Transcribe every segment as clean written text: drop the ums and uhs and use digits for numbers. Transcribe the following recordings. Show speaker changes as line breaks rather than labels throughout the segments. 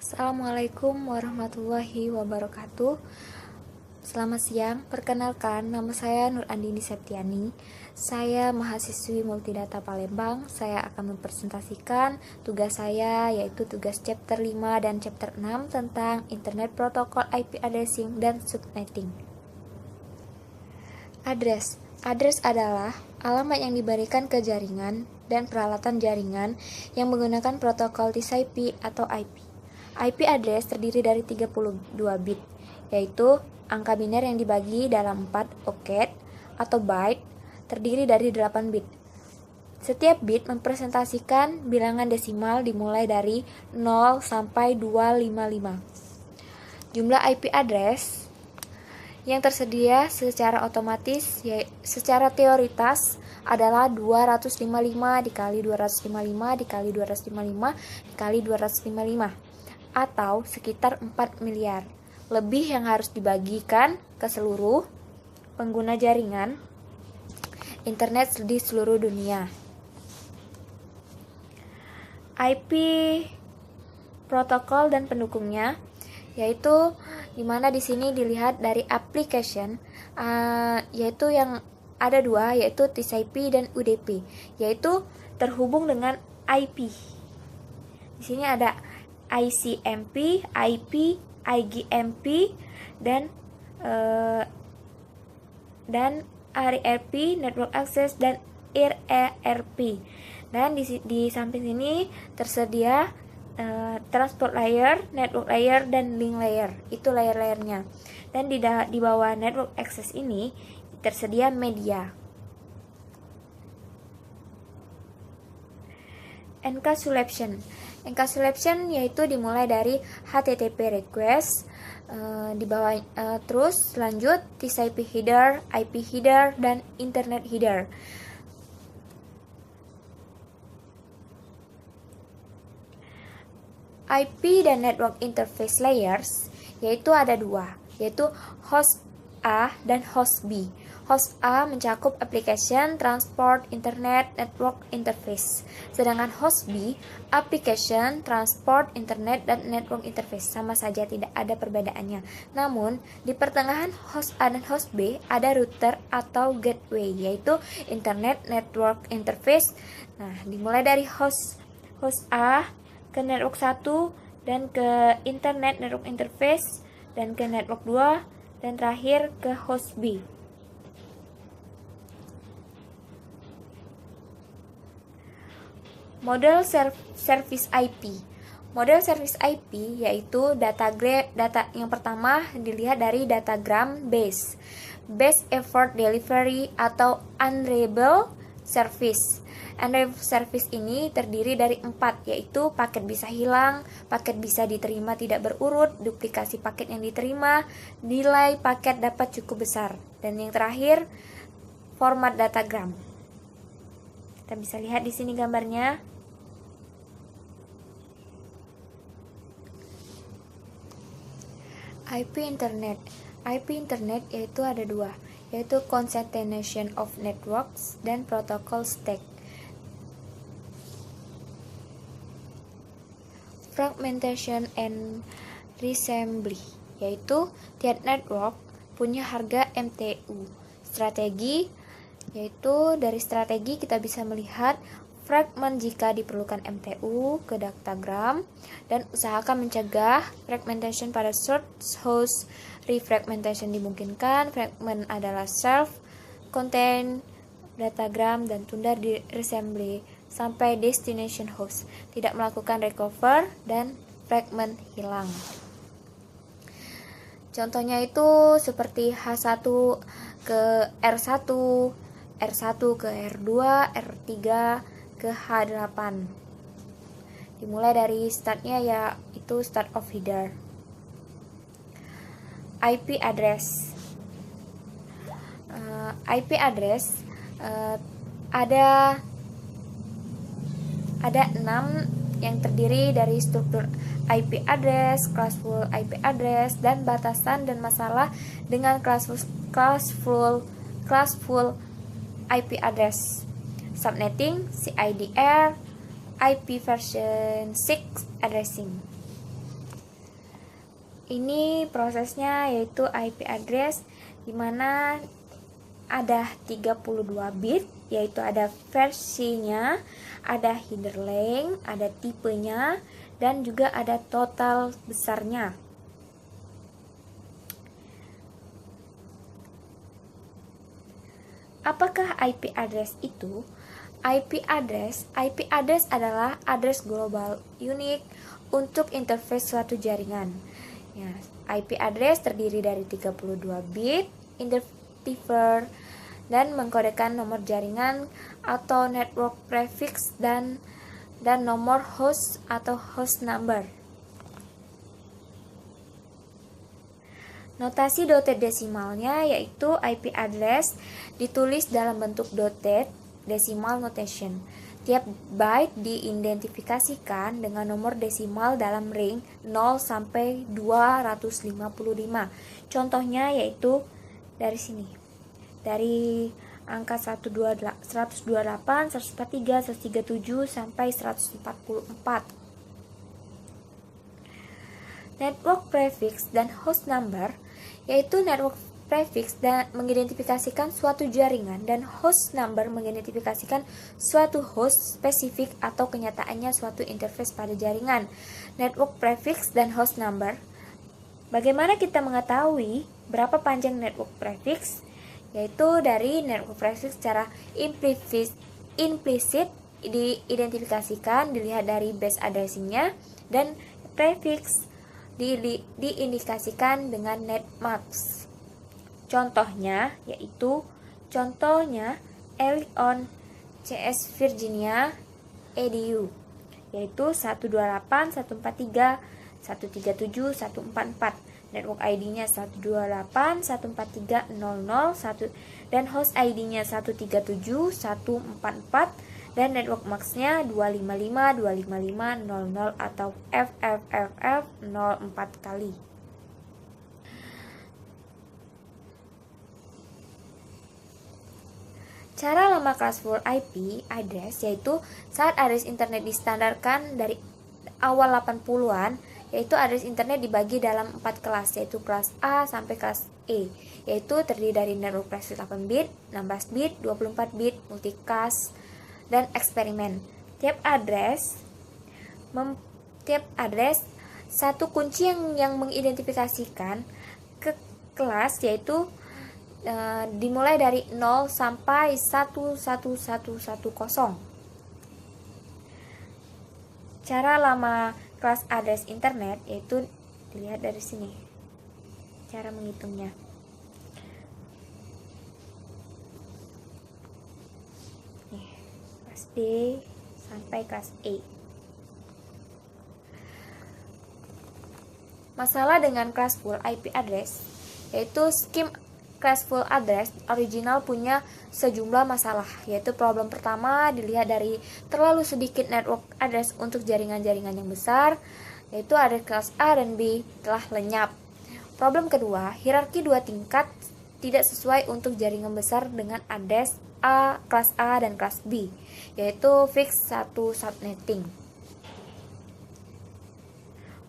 Assalamualaikum warahmatullahi wabarakatuh. Selamat siang, perkenalkan nama saya Nur Andini Septiani. Saya mahasiswi Multidata Palembang. Saya akan mempresentasikan tugas saya, yaitu tugas chapter 5 dan chapter 6 tentang Internet Protocol IP Addressing dan Subnetting. Address adalah alamat yang diberikan ke jaringan dan peralatan jaringan yang menggunakan protokol TCP atau IP. IP address terdiri dari 32 bit, yaitu angka biner yang dibagi dalam 4 octet atau byte terdiri dari 8 bit. Setiap bit mempresentasikan bilangan desimal dimulai dari 0 sampai 255. Jumlah IP address yang tersedia secara otomatis secara teoritas adalah 255 dikali 255 dikali 255 dikali 255 atau sekitar 4 miliar lebih yang harus dibagikan ke seluruh pengguna jaringan internet di seluruh dunia. IP protokol dan pendukungnya, yaitu dimana di sini dilihat dari application, yaitu yang ada dua, yaitu TCP dan UDP, yaitu terhubung dengan IP. Di sini ada ICMP, IP, IGMP, dan RERP, Network Access, dan RERP. Dan di samping sini tersedia transport layer, network layer, dan link layer. Itu layer-layernya. Dan di bawah network access ini tersedia media. Encapsulation yaitu dimulai dari HTTP request, di bawah terus lanjut TCP header, IP header, dan Internet header. IP dan network interface layers yaitu ada dua, yaitu host A dan host B. Host A mencakup application, transport, internet, network interface. Sedangkan host B, application, transport, internet, dan network interface. Sama saja, tidak ada perbedaannya. Namun, di pertengahan host A dan host B ada router atau gateway, yaitu internet, network interface. Nah, dimulai dari host A ke network 1 dan ke internet network interface dan ke network 2 dan terakhir ke host B. Model service IP. Model service IP yaitu data yang pertama dilihat dari datagram base effort delivery atau unreliable service. Unreliable service ini terdiri dari 4, yaitu paket bisa hilang, paket bisa diterima tidak berurut, duplikasi paket yang diterima, nilai paket dapat cukup besar, dan yang terakhir format datagram. Kita bisa lihat di sini gambarnya. IP Internet yaitu ada dua, yaitu concatenation of networks dan protocol stack. Fragmentation and reassembly, yaitu tiap network punya harga MTU. Strategi, yaitu dari strategi kita bisa melihat fragment jika diperlukan MTU ke datagram, dan usahakan mencegah fragmentation pada source host. Refragmentation dimungkinkan, fragment adalah self-contained datagram, dan tunda di reassembly sampai destination host, tidak melakukan recover dan fragment hilang. Contohnya itu seperti H1 ke R1, R1 ke R2, R3 ke H8. Dimulai dari startnya, yaitu start of header. IP address. IP address ada 6 yang terdiri dari struktur IP address, classful IP address, dan batasan dan masalah dengan classful IP address. Subnetting, CIDR, IP version 6 addressing. Ini prosesnya yaitu IP address di mana ada 32 bit, yaitu ada versinya, ada header length, ada tipenya, dan juga ada total besarnya. Apakah IP address itu? IP address adalah address global unik untuk interface suatu jaringan. Ya, IP address terdiri dari 32 bit, identifier, dan mengkodekan nomor jaringan atau network prefix dan nomor host atau host number. Notasi dotted desimalnya yaitu IP address ditulis dalam bentuk dotted decimal notation. Tiap byte diidentifikasikan dengan nomor desimal dalam ring 0 sampai 255. Contohnya yaitu dari sini. Dari angka 128, 143, 137 sampai 144. Network prefix dan host number yaitu network prefix dan mengidentifikasikan suatu jaringan dan host number mengidentifikasikan suatu host spesifik atau kenyataannya suatu interface pada jaringan. Network prefix dan host number. Bagaimana kita mengetahui berapa panjang network prefix? Yaitu dari network prefix secara implisit diidentifikasikan dilihat dari base addressing-nya, dan prefix diindikasikan dengan netmask. Contohnya Elyon CS Virginia EDU yaitu 128, 143, 137, 144. Network ID-nya 128, 143, 00, dan host ID-nya 137, 144, dan network max-nya 255, 255, 00 atau FFFF 04 kali. Cara lama classful IP address yaitu saat address internet distandarkan dari awal 80-an, yaitu address internet dibagi dalam 4 kelas, yaitu kelas A sampai kelas E, yaitu terdiri dari network prefix 8 bit, 16 bit, 24 bit, multicast, dan eksperimen. Tiap address satu kunci yang mengidentifikasikan ke kelas yaitu dimulai dari 0 sampai 11110. Cara lama kelas address internet yaitu dilihat dari sini cara menghitungnya. Kelas B sampai kelas E. Masalah dengan classful IP address yaitu scheme classful address original punya sejumlah masalah, yaitu problem pertama dilihat dari terlalu sedikit network address untuk jaringan-jaringan yang besar, yaitu address kelas A dan B telah lenyap. Problem kedua, hierarki 2 tingkat tidak sesuai untuk jaringan besar dengan address kelas A dan kelas B, yaitu fix 1 subnetting.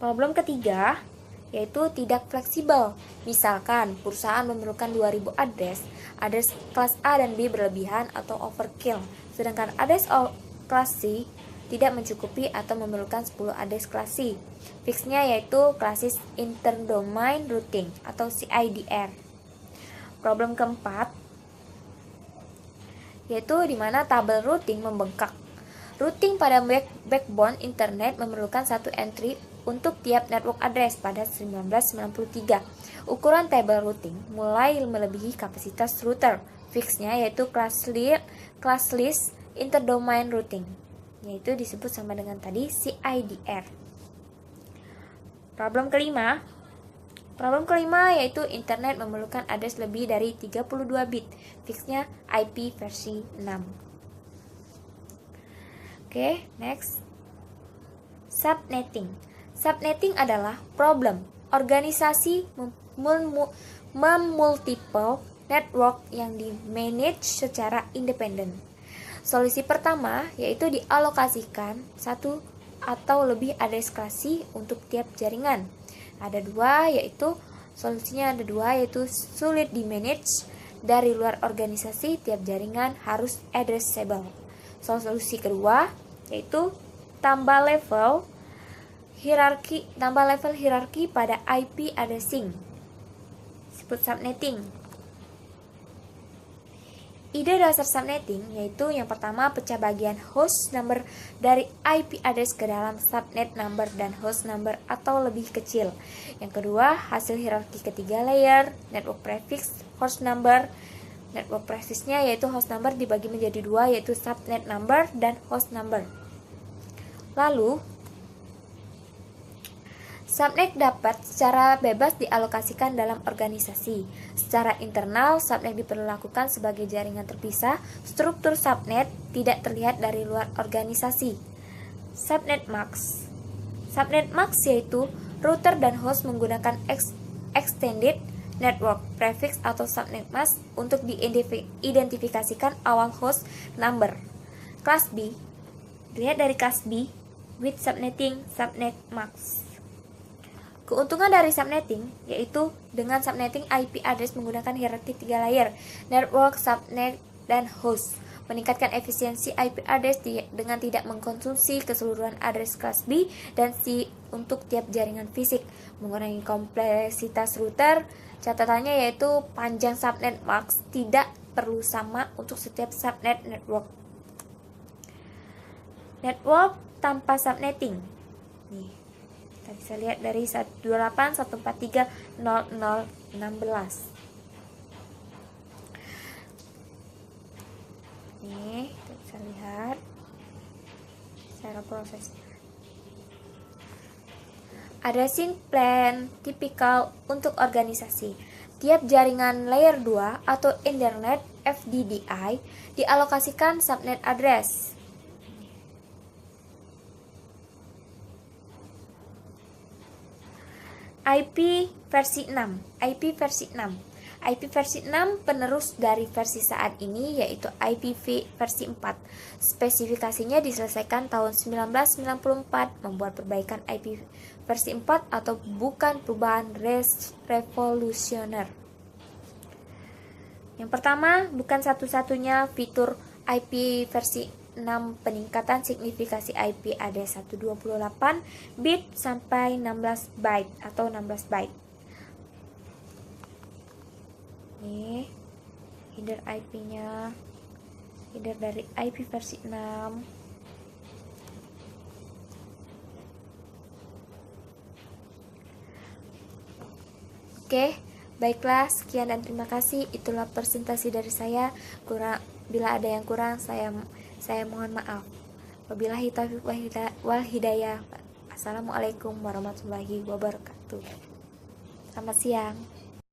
Problem ketiga, yaitu tidak fleksibel. Misalkan perusahaan memerlukan 2000 address kelas A dan B berlebihan atau overkill, sedangkan address kelas C tidak mencukupi atau memerlukan 10 address kelas C. Fixnya yaitu Classless Interdomain Routing atau CIDR. Problem keempat, yaitu di mana tabel routing membengkak. Routing pada backbone internet memerlukan satu entry untuk tiap network address pada 1993. Ukuran table routing mulai melebihi kapasitas router. Fixnya yaitu Classless Interdomain Routing, yaitu disebut sama dengan tadi CIDR. Problem kelima yaitu internet memerlukan address lebih dari 32 bit. Fixnya IP versi 6. Oke, next. Subnetting. Subnetting adalah problem organisasi memultiple network yang di-manage secara independen. Solusi pertama yaitu dialokasikan satu atau lebih address kelas C untuk tiap jaringan. Ada dua, yaitu solusinya ada dua, yaitu sulit di manage dari luar organisasi, tiap jaringan harus addressable. Solusi kedua yaitu tambah level hierarki pada IP addressing, disebut subnetting. Ide dasar subnetting yaitu yang pertama, pecah bagian host number dari IP address ke dalam subnet number dan host number atau lebih kecil. Yang kedua, hasil hierarki ketiga layer, network prefix, host number. Network prefixnya yaitu host number dibagi menjadi dua, yaitu subnet number dan host number. Lalu, subnet dapat secara bebas dialokasikan dalam organisasi. Secara internal, subnet diperlakukan sebagai jaringan terpisah. Struktur subnet tidak terlihat dari luar organisasi. Subnet mask. Subnet mask yaitu router dan host menggunakan extended network prefix atau subnet mask untuk diidentifikasikan awal host number. Kelas B. Dilihat dari kelas B with subnetting, subnet mask. Keuntungan dari subnetting yaitu dengan subnetting IP address menggunakan hierarki 3 layer, network, subnet, dan host, meningkatkan efisiensi IP address dengan tidak mengkonsumsi keseluruhan address kelas B dan C untuk tiap jaringan fisik, mengurangi kompleksitas router. Catatannya yaitu panjang subnet mask tidak perlu sama untuk setiap subnet network. Network tanpa subnetting. Nih, kita bisa lihat dari 128.143.0016. Nih, kita bisa lihat cara prosesnya. Addressing plan tipikal untuk organisasi. Tiap jaringan layer 2 atau internet FDDI dialokasikan subnet address. IP versi 6. IP versi 6. IP versi 6 penerus dari versi saat ini, yaitu IPv versi 4. Spesifikasinya diselesaikan tahun 1994, membuat perbaikan IP versi 4 atau bukan perubahan revolusioner. Yang pertama, bukan satu-satunya fitur IP versi 6 peningkatan signifikasi IP address 128 bit sampai 16 byte atau 16 byte. Nih, header IP-nya, header dari IP versi 6. Oke, baiklah, sekian dan terima kasih. Itulah presentasi dari saya. Bila ada yang kurang, saya mohon maaf. Wabillahi taufiq wal hidayah. Assalamualaikum warahmatullahi wabarakatuh. Selamat siang.